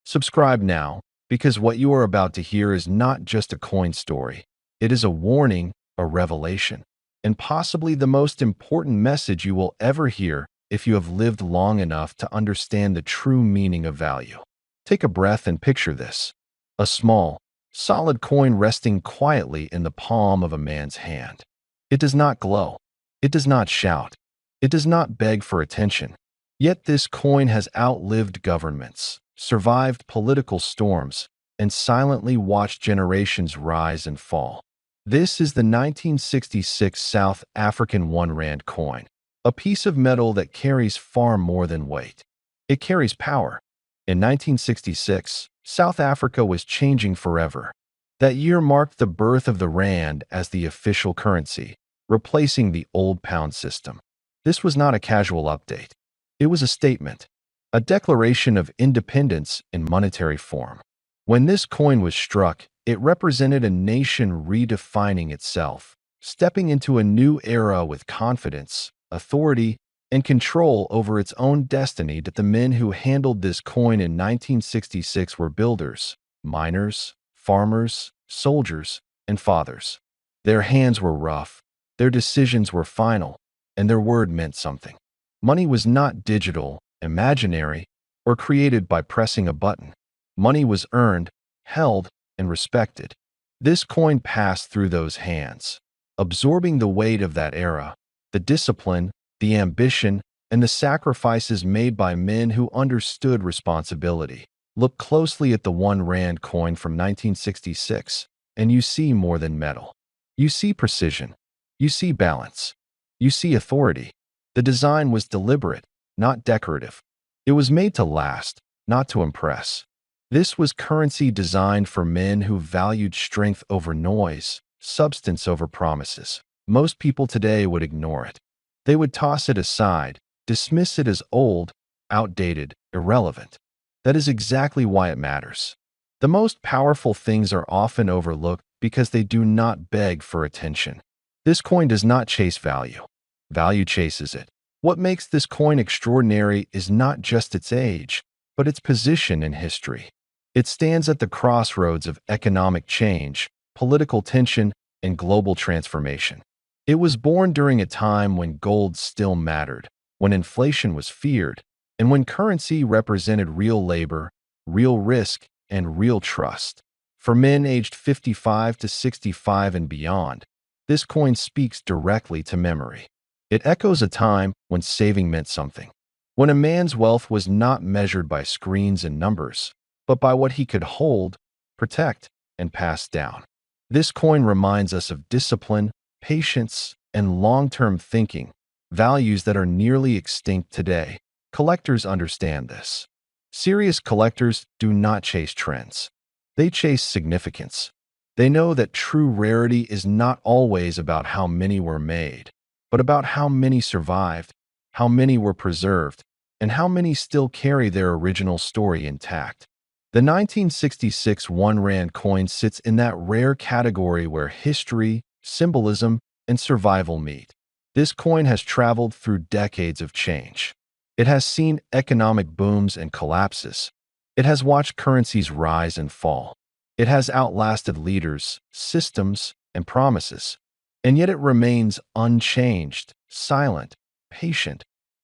Subscribe now, because what you are about to hear is not just a coin story. It is a warning, a revelation, and possibly the most important message you will ever hear if you have lived long enough to understand the true meaning of value. Take a breath and picture this. A small, solid coin resting quietly in the palm of a man's hand. It does not glow. It does not shout. It does not beg for attention. Yet this coin has outlived governments, survived political storms, and silently watched generations rise and fall. This is the 1966 South African 1 Rand coin, a piece of metal that carries far more than weight. It carries power. In 1966, South Africa was changing forever. That year marked the birth of the rand as the official currency, replacing the old pound system. This was not a casual update. It was a statement, a declaration of independence in monetary form. When this coin was struck, it represented a nation redefining itself, stepping into a new era with confidence, authority, and control over its own destiny. That the men who handled this coin in 1966 were builders, miners, farmers, soldiers, and fathers. Their hands were rough, their decisions were final, and their word meant something. Money was not digital, imaginary, or created by pressing a button. Money was earned, held, and respected. This coin passed through those hands, absorbing the weight of that era, the discipline, the ambition, and the sacrifices made by men who understood responsibility. Look closely at the 1 Rand coin from 1966, and you see more than metal. You see precision. You see balance. You see authority. The design was deliberate, not decorative. It was made to last, not to impress. This was currency designed for men who valued strength over noise, substance over promises. Most people today would ignore it. They would toss it aside, dismiss it as old, outdated, irrelevant. That is exactly why it matters. The most powerful things are often overlooked because they do not beg for attention. This coin does not chase value. Value chases it. What makes this coin extraordinary is not just its age, but its position in history. It stands at the crossroads of economic change, political tension, and global transformation. It was born during a time when gold still mattered, when inflation was feared, and when currency represented real labor, real risk, and real trust. For men aged 55 to 65 and beyond, this coin speaks directly to memory. It echoes a time when saving meant something, when a man's wealth was not measured by screens and numbers, but by what he could hold, protect, and pass down. This coin reminds us of discipline, patience, and long-term thinking, values that are nearly extinct today. Collectors understand this. Serious collectors do not chase trends. They chase significance. They know that true rarity is not always about how many were made, but about how many survived, how many were preserved, and how many still carry their original story intact. The 1966 1 Rand coin sits in that rare category where history, symbolism, and survival meet. This coin has traveled through decades of change. It has seen economic booms and collapses. It has watched currencies rise and fall. It has outlasted leaders, systems, and promises. And yet it remains unchanged, silent, patient,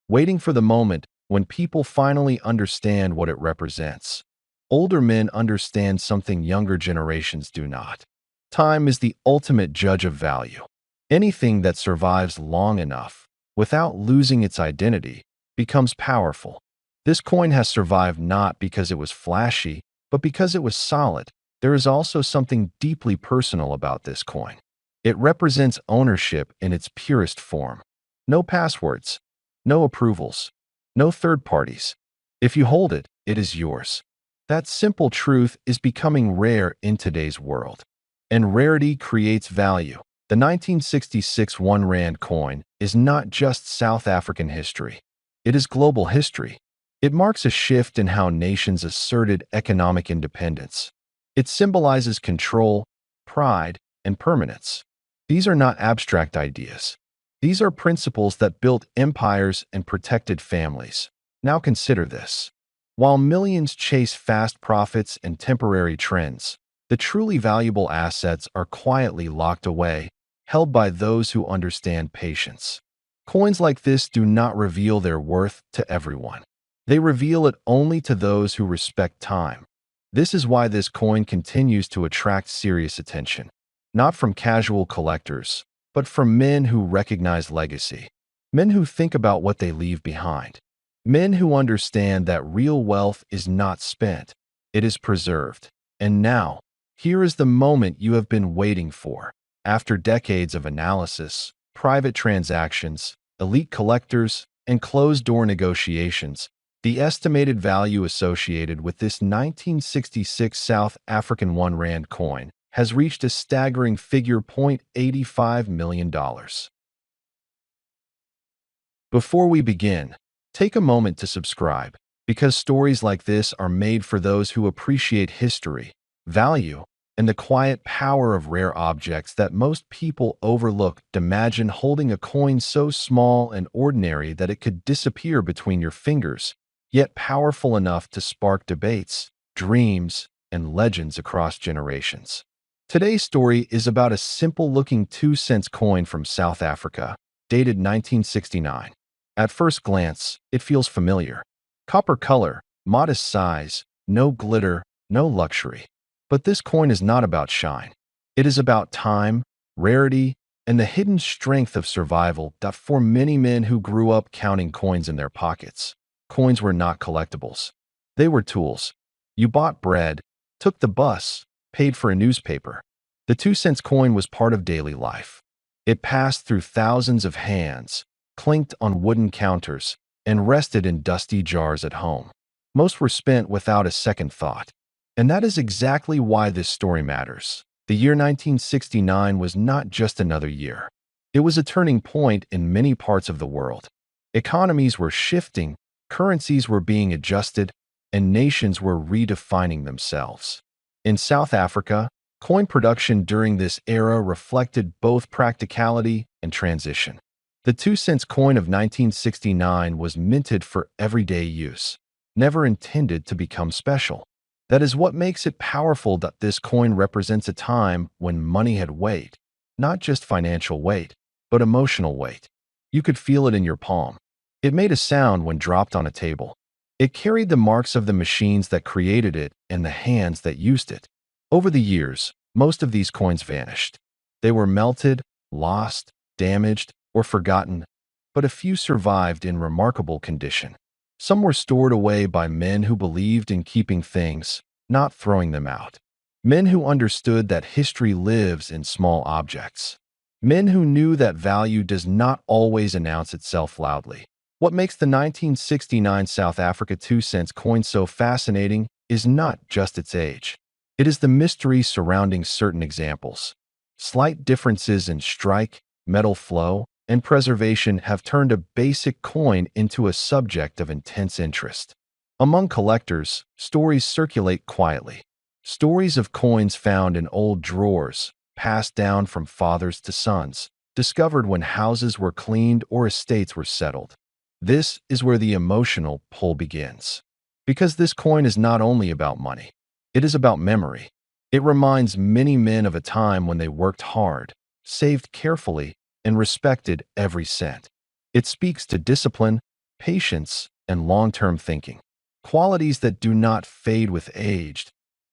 waiting for the moment when people finally understand what it represents. Older men understand something younger generations do not. Time is the ultimate judge of value. Anything that survives long enough, without losing its identity, becomes powerful. This coin has survived not because it was flashy, but because it was solid. There is also something deeply personal about this coin. It represents ownership in its purest form. No passwords, no approvals, no third parties. If you hold it, it is yours. That simple truth is becoming rare in today's world. And rarity creates value. The 1966 1 Rand coin is not just South African history. It is global history. It marks a shift in how nations asserted economic independence. It symbolizes control, pride, and permanence. These are not abstract ideas. These are principles that built empires and protected families. Now consider this. While millions chase fast profits and temporary trends, the truly valuable assets are quietly locked away, held by those who understand patience. Coins like this do not reveal their worth to everyone. They reveal it only to those who respect time. This is why this coin continues to attract serious attention, not from casual collectors, but from men who recognize legacy, men who think about what they leave behind, men who understand that real wealth is not spent, it is preserved. And now, here is the moment you have been waiting for. After decades of analysis, private transactions, elite collectors, and closed-door negotiations, the estimated value associated with this 1966 South African 1 Rand coin has reached a staggering figure $0.85 million. Before we begin, take a moment to subscribe, because stories like this are made for those who appreciate history, value, and the quiet power of rare objects that most people overlook. Imagine holding a coin so small and ordinary that it could disappear between your fingers, yet powerful enough to spark debates, dreams, and legends across generations. Today's story is about a simple-looking 2-cent coin from South Africa, dated 1969. At first glance, it feels familiar. Copper color, modest size, no glitter, no luxury. But this coin is not about shine. It is about time, rarity, and the hidden strength of survival. For many men who grew up counting coins in their pockets, coins were not collectibles. They were tools. You bought bread, took the bus, paid for a newspaper. The 2-cent coin was part of daily life. It passed through thousands of hands, clinked on wooden counters, and rested in dusty jars at home. Most were spent without a second thought. And that is exactly why this story matters. The year 1969 was not just another year. It was a turning point in many parts of the world. Economies were shifting, currencies were being adjusted, and nations were redefining themselves. In South Africa, coin production during this era reflected both practicality and transition. The 2-cent coin of 1969 was minted for everyday use, never intended to become special. That is what makes it powerful. That this coin represents a time when money had weight, not just financial weight, but emotional weight. You could feel it in your palm. It made a sound when dropped on a table. It carried the marks of the machines that created it and the hands that used it. Over the years, most of these coins vanished. They were melted, lost, damaged, or forgotten, but a few survived in remarkable condition. Some were stored away by men who believed in keeping things, not throwing them out. Men who understood that history lives in small objects. Men who knew that value does not always announce itself loudly. What makes the 1969 South Africa 2-cent coin so fascinating is not just its age. It is the mystery surrounding certain examples. Slight differences in strike, metal flow, and preservation have turned a basic coin into a subject of intense interest. Among collectors, stories circulate quietly. Stories of coins found in old drawers, passed down from fathers to sons, discovered when houses were cleaned or estates were settled. This is where the emotional pull begins. Because this coin is not only about money, it is about memory. It reminds many men of a time when they worked hard, saved carefully, and respected every cent. It speaks to discipline, patience, and long-term thinking, qualities that do not fade with age.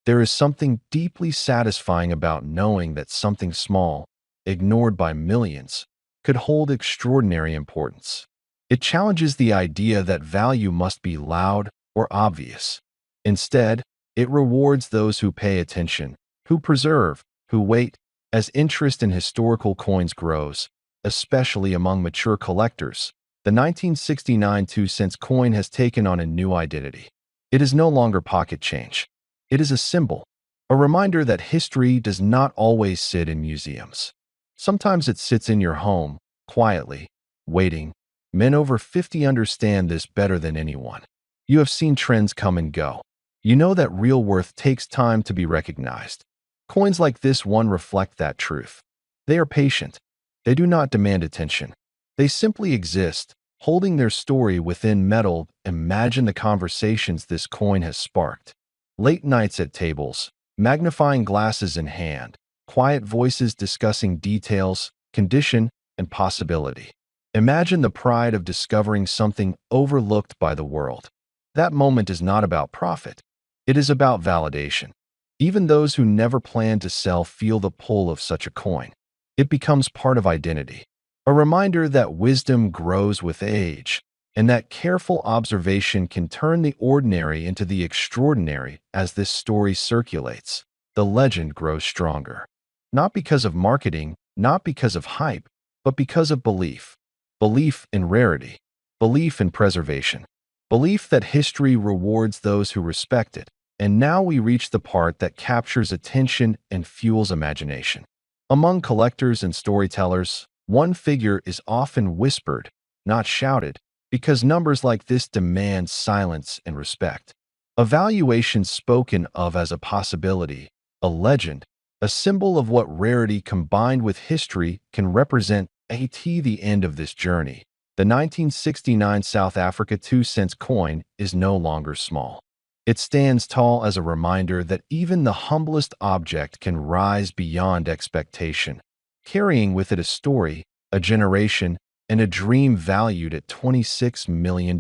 There is something deeply satisfying about knowing that something small, ignored by millions, could hold extraordinary importance. It challenges the idea that value must be loud or obvious. Instead, it rewards those who pay attention, who preserve, who wait. As interest in historical coins grows, especially among mature collectors, the 1969 2-cent coin has taken on a new identity. It is no longer pocket change. It is a symbol, a reminder that history does not always sit in museums. Sometimes it sits in your home, quietly, waiting. Men over 50 understand this better than anyone. You have seen trends come and go. You know that real worth takes time to be recognized. Coins like this one reflect that truth. They are patient. They do not demand attention. They simply exist, holding their story within metal. Imagine the conversations this coin has sparked. Late nights at tables, magnifying glasses in hand, quiet voices discussing details, condition, and possibility. Imagine the pride of discovering something overlooked by the world. That moment is not about profit. It is about validation. Even those who never plan to sell feel the pull of such a coin. It becomes part of identity, a reminder that wisdom grows with age, and that careful observation can turn the ordinary into the extraordinary. As this story circulates, the legend grows stronger. Not because of marketing, not because of hype, but because of belief. Belief in rarity, belief in preservation, belief that history rewards those who respect it. And now we reach the part that captures attention and fuels imagination. Among collectors and storytellers, one figure is often whispered, not shouted, because numbers like this demand silence and respect. A valuation spoken of as a possibility, a legend, a symbol of what rarity combined with history can represent. At the end of this journey, the 1969 South Africa 2-cent coin is no longer small. It stands tall as a reminder that even the humblest object can rise beyond expectation, carrying with it a story, a generation, and a dream valued at $26 million.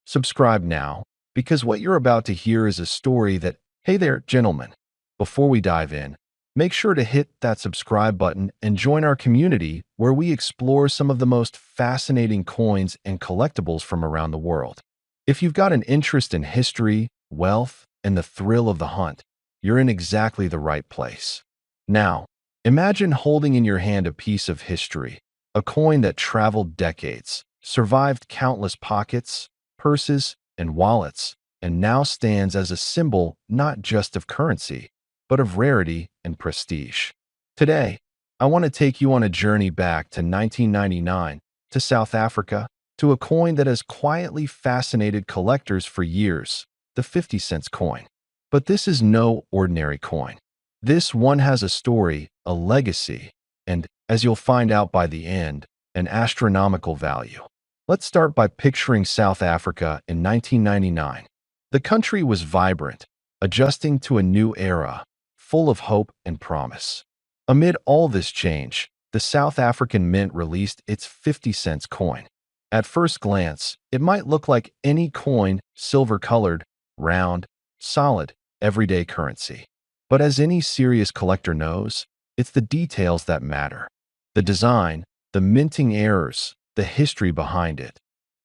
Subscribe now, because what you're about to hear is a story that, hey there, gentlemen. Before we dive in, make sure to hit that subscribe button and join our community where we explore some of the most fascinating coins and collectibles from around the world. If you've got an interest in history, wealth, and the thrill of the hunt, you're in exactly the right place. Now, imagine holding in your hand a piece of history, a coin that traveled decades, survived countless pockets, purses, and wallets, and now stands as a symbol not just of currency, but of rarity and prestige. Today, I want to take you on a journey back to 1999, to South Africa, to a coin that has quietly fascinated collectors for years, the 50-cent coin. But this is no ordinary coin. This one has a story, a legacy, and, as you'll find out by the end, an astronomical value. Let's start by picturing South Africa in 1999. The country was vibrant, adjusting to a new era, full of hope and promise. Amid all this change, the South African Mint released its 50-cent coin. At first glance, it might look like any coin, silver-colored, round, solid, everyday currency. But as any serious collector knows, it's the details that matter. The design, the minting errors, the history behind it.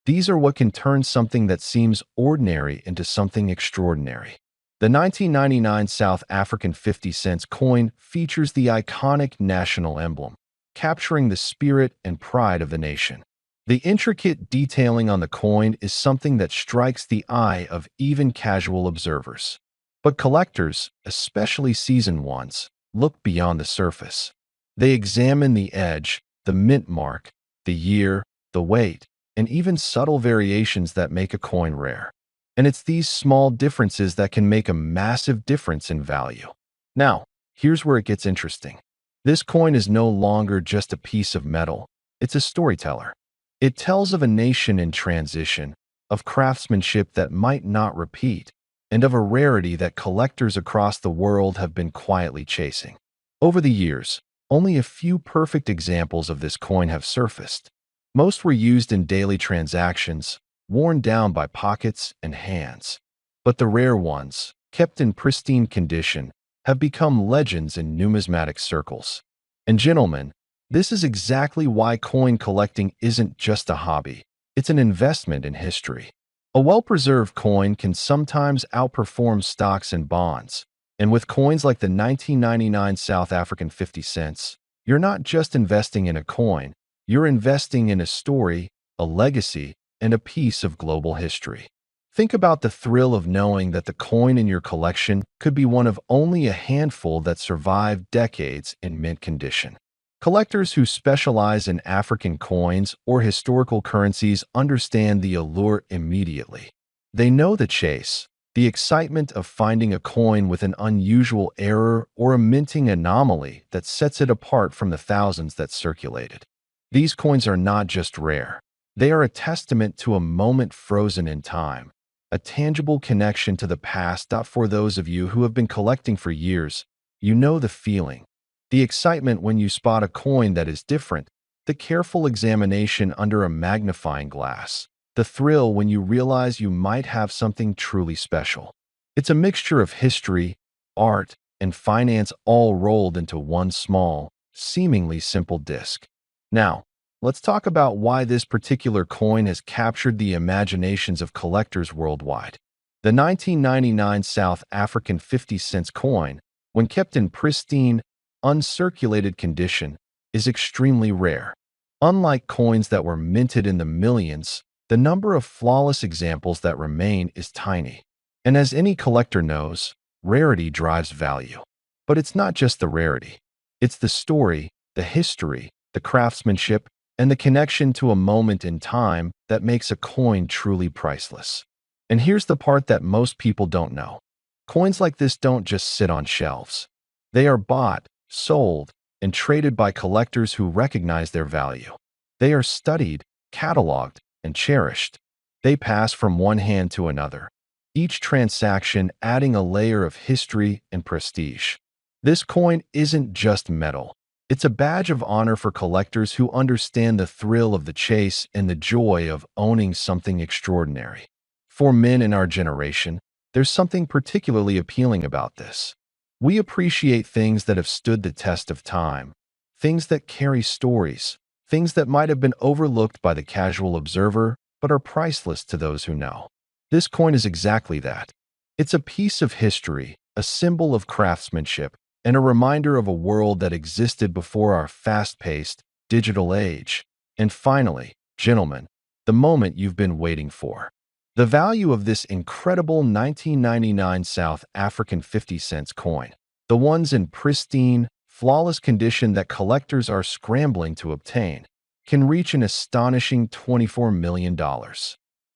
These are what can turn something that seems ordinary into something extraordinary. The 1999 South African 50-cent coin features the iconic national emblem, capturing the spirit and pride of the nation. The intricate detailing on the coin is something that strikes the eye of even casual observers. But collectors, especially seasoned ones, look beyond the surface. They examine the edge, the mint mark, the year, the weight, and even subtle variations that make a coin rare. And it's these small differences that can make a massive difference in value. Now, here's where it gets interesting. This coin is no longer just a piece of metal. It's a storyteller. It tells of a nation in transition, of craftsmanship that might not repeat, and of a rarity that collectors across the world have been quietly chasing. Over the years, only a few perfect examples of this coin have surfaced. Most were used in daily transactions, worn down by pockets and hands. But the rare ones, kept in pristine condition, have become legends in numismatic circles. And gentlemen, this is exactly why coin collecting isn't just a hobby. It's an investment in history. A well-preserved coin can sometimes outperform stocks and bonds. And with coins like the 1999 South African 50 cents, you're not just investing in a coin, you're investing in a story, a legacy, and a piece of global history. Think about the thrill of knowing that the coin in your collection could be one of only a handful that survived decades in mint condition. Collectors who specialize in African coins or historical currencies understand the allure immediately. They know the chase, the excitement of finding a coin with an unusual error or a minting anomaly that sets it apart from the thousands that circulated. These coins are not just rare. They are a testament to a moment frozen in time, a tangible connection to the past. For those of you who have been collecting for years, you know the feeling. The excitement when you spot a coin that is different, the careful examination under a magnifying glass, the thrill when you realize you might have something truly special. It's a mixture of history, art, and finance all rolled into one small, seemingly simple disc. Now, let's talk about why this particular coin has captured the imaginations of collectors worldwide. The 1999 South African 50-cent coin, when kept in pristine, uncirculated condition, is extremely rare. Unlike coins that were minted in the millions, the number of flawless examples that remain is tiny. And as any collector knows, rarity drives value. But it's not just the rarity. It's the story, the history, the craftsmanship, and the connection to a moment in time that makes a coin truly priceless. And here's the part that most people don't know. Coins like this don't just sit on shelves. They are bought, sold, and traded by collectors who recognize their value. They are studied, cataloged, and cherished. They pass from one hand to another, each transaction adding a layer of history and prestige. This coin isn't just metal. It's a badge of honor for collectors who understand the thrill of the chase and the joy of owning something extraordinary. For men in our generation, there's something particularly appealing about this. We appreciate things that have stood the test of time, things that carry stories, things that might have been overlooked by the casual observer but are priceless to those who know. This coin is exactly that. It's a piece of history, a symbol of craftsmanship, and a reminder of a world that existed before our fast-paced, digital age. And finally, gentlemen, the moment you've been waiting for. The value of this incredible 1999 South African 50-cent coin, the ones in pristine, flawless condition that collectors are scrambling to obtain, can reach an astonishing $24 million.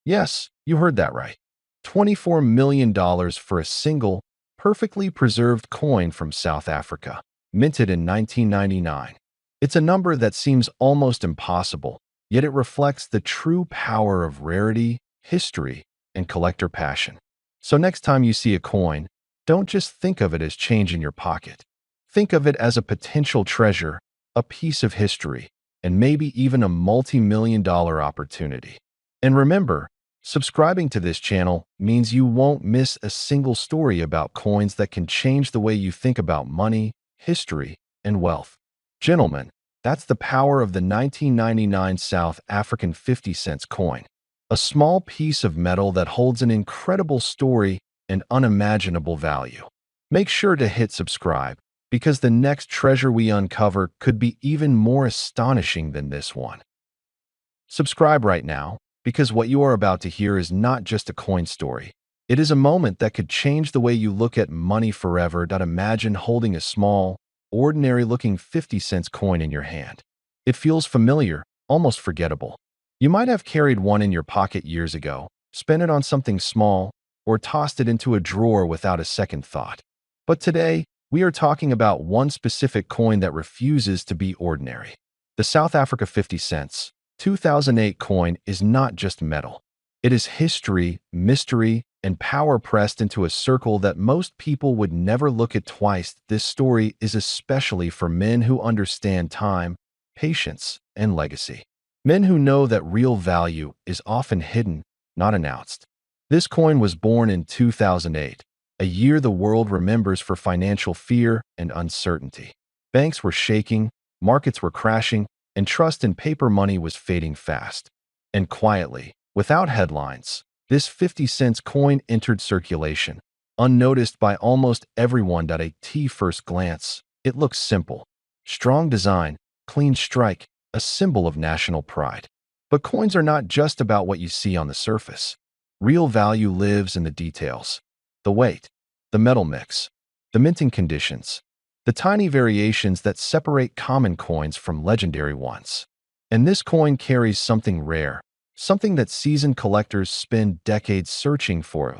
Yes, you heard that right. $24 million for a single, perfectly preserved coin from South Africa, minted in 1999. It's a number that seems almost impossible, yet it reflects the true power of rarity, history, and collector passion. So next time you see a coin, don't just think of it as change in your pocket. Think of it as a potential treasure, a piece of history, and maybe even a multi-million-dollar opportunity. And remember, subscribing to this channel means you won't miss a single story about coins that can change the way you think about money, history, and wealth. Gentlemen, that's the power of the 1999 South African 50-cent coin. A small piece of metal that holds an incredible story and unimaginable value. Make sure to hit subscribe, because the next treasure we uncover could be even more astonishing than this one. Subscribe right now, because what you are about to hear is not just a coin story. It is a moment that could change the way you look at money forever. Imagine holding a small, ordinary-looking 50-cent coin in your hand. It feels familiar, almost forgettable. You might have carried one in your pocket years ago, spent it on something small, or tossed it into a drawer without a second thought. But today, we are talking about one specific coin that refuses to be ordinary. The South Africa 50 cents, 2008 coin is not just metal. It is history, mystery, and power pressed into a circle that most people would never look at twice. This story is especially for men who understand time, patience, and legacy. Men who know that real value is often hidden, not announced. This coin was born in 2008, a year the world remembers for financial fear and uncertainty. Banks were shaking, markets were crashing, and trust in paper money was fading fast. And quietly, without headlines, this 50-cent coin entered circulation, unnoticed by almost everyone. At first glance, it looks simple. Strong design, clean strike, a symbol of national pride. But coins are not just about what you see on the surface. Real value lives in the details. The weight, the metal mix, the minting conditions, the tiny variations that separate common coins from legendary ones. And this coin carries something rare, something that seasoned collectors spend decades searching for.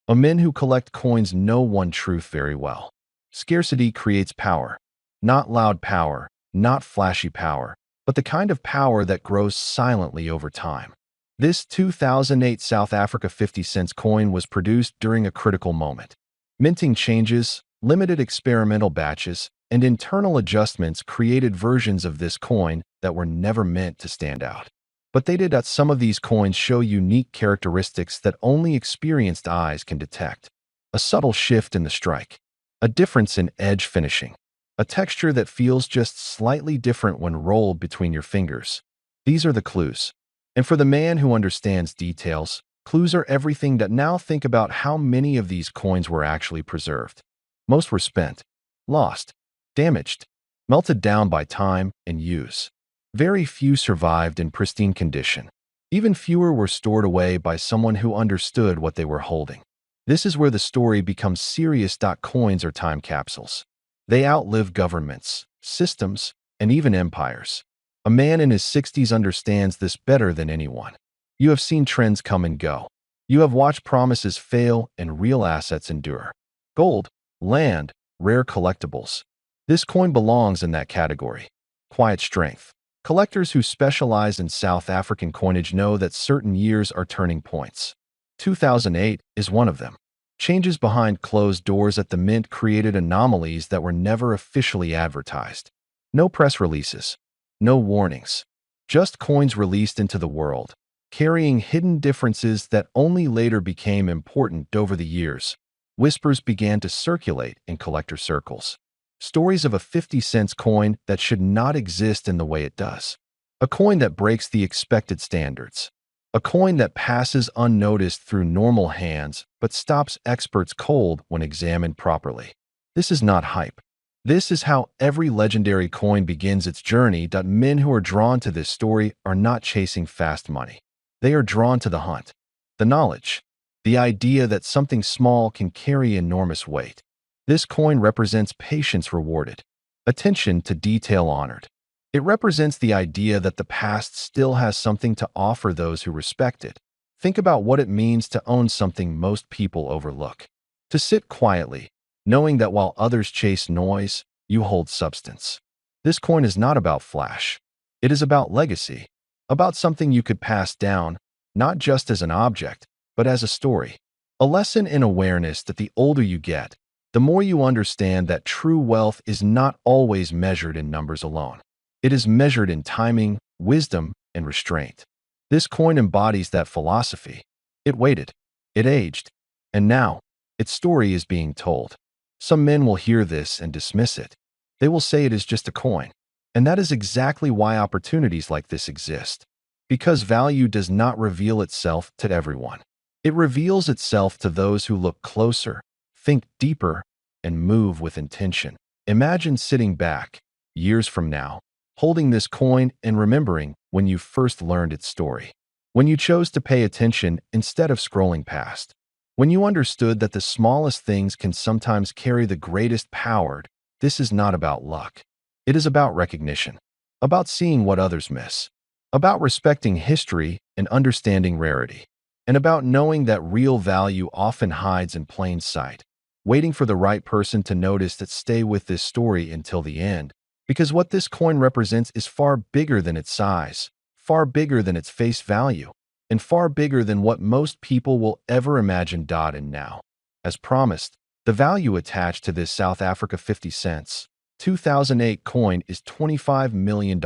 Men who collect coins know one truth very well. Scarcity creates power. Not loud power, not flashy power, but the kind of power that grows silently over time. This 2008 South Africa 50 cents coin was produced during a critical moment. Minting changes, limited experimental batches, and internal adjustments created versions of this coin that were never meant to stand out. But they did. Some of these coins show unique characteristics that only experienced eyes can detect. A subtle shift in the strike, a difference in edge finishing, a texture that feels just slightly different when rolled between your fingers. These are the clues. And for the man who understands details, clues are everything. Now think about how many of these coins were actually preserved. Most were spent, lost, damaged, melted down by time and use. Very few survived in pristine condition. Even fewer were stored away by someone who understood what they were holding. This is where the story becomes serious. Coins are time capsules. They outlive governments, systems, and even empires. A man in his 60s understands this better than anyone. You have seen trends come and go. You have watched promises fail and real assets endure. Gold, land, rare collectibles. This coin belongs in that category. Quiet strength. Collectors who specialize in South African coinage know that certain years are turning points. 2008 is one of them. Changes behind closed doors at the mint created anomalies that were never officially advertised. No press releases. No warnings. Just coins released into the world, carrying hidden differences that only later became important. Over the years, whispers began to circulate in collector circles. Stories of a 50 cents coin that should not exist in the way it does. A coin that breaks the expected standards. A coin that passes unnoticed through normal hands but stops experts cold when examined properly. This is not hype. This is how every legendary coin begins its journey. Men who are drawn to this story are not chasing fast money. They are drawn to the hunt, the knowledge, the idea that something small can carry enormous weight. This coin represents patience rewarded, attention to detail honored. It represents the idea that the past still has something to offer those who respect it. Think about what it means to own something most people overlook. To sit quietly, knowing that while others chase noise, you hold substance. This coin is not about flash. It is about legacy, about something you could pass down, not just as an object, but as a story. A lesson in awareness that the older you get, the more you understand that true wealth is not always measured in numbers alone. It is measured in timing, wisdom, and restraint. This coin embodies that philosophy. It waited, it aged, and now its story is being told. Some men will hear this and dismiss it. They will say it is just a coin. And that is exactly why opportunities like this exist. Because value does not reveal itself to everyone. It reveals itself to those who look closer, think deeper, and move with intention. Imagine sitting back, years from now, holding this coin and remembering when you first learned its story. When you chose to pay attention instead of scrolling past. When you understood that the smallest things can sometimes carry the greatest power. This is not about luck. It is about recognition, about seeing what others miss, about respecting history and understanding rarity, and about knowing that real value often hides in plain sight, waiting for the right person to notice that. Stay with this story until the end, because what this coin represents is far bigger than its size, far bigger than its face value, and far bigger than what most people will ever imagine. And now, as promised, the value attached to this South Africa 50 cents 2008 coin is $25 million.